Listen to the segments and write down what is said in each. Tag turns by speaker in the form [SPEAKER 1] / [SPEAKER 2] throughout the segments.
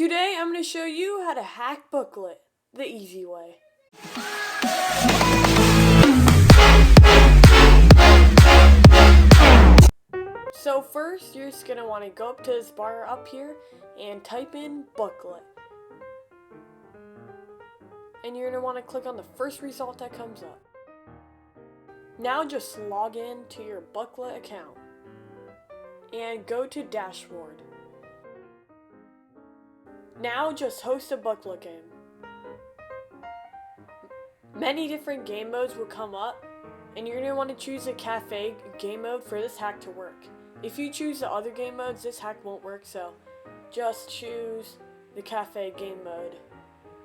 [SPEAKER 1] Today I'm going to show you how to hack Blooket the easy way. So first you're just going to want to go up to this bar up here and type in Blooket. And you're going to want to click on the first result that comes up. Now just log in to your Blooket account and go to Dashboard. Now just host a Blooket game. Many different game modes will come up, and you're going to want to choose a cafe game mode for this hack to work. If you choose the other game modes, this hack won't work, so just choose the cafe game mode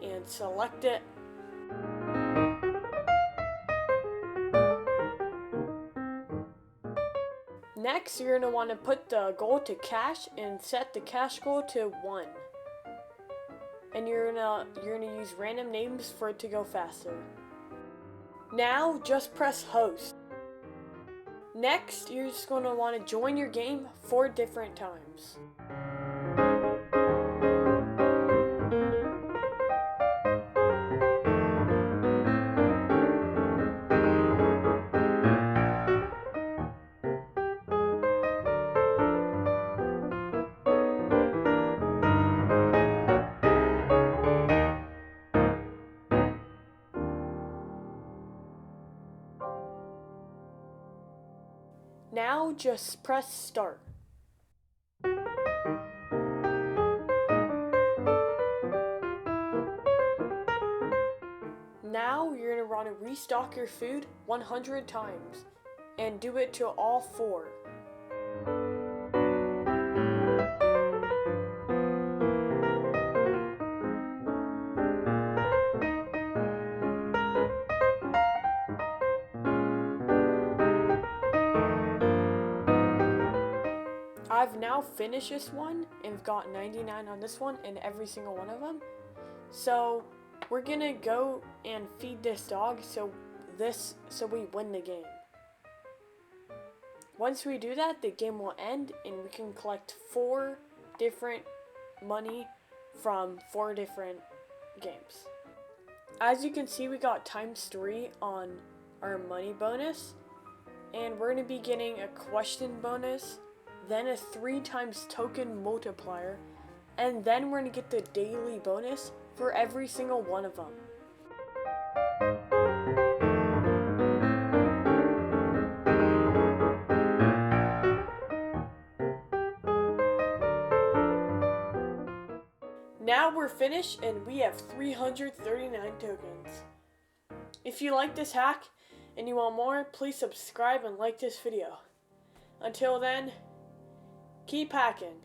[SPEAKER 1] and select it. Next, you're going to want to put the goal to cash and set the cash goal to 1. And you're gonna use random names for it to go faster. Now just press host. Next, you're just going to want to join your game 4 different times. Now just press start. Now you're going to want to restock your food 100 times and do it to all 4. I've now finished this one and got 99 on this one and every single one of them. So we're gonna go and feed this dog so we win the game. Once we do that, the game will end and we can collect 4 different money from 4 different games. As you can see, we got ×3 on our money bonus, and we're gonna be getting a question bonus, then a 3 times token multiplier, and then we're going to get the daily bonus for every single one of them. Now we're finished and we have 339 tokens. If you like this hack and you want more, please subscribe and like this video. Until then, keep hacking.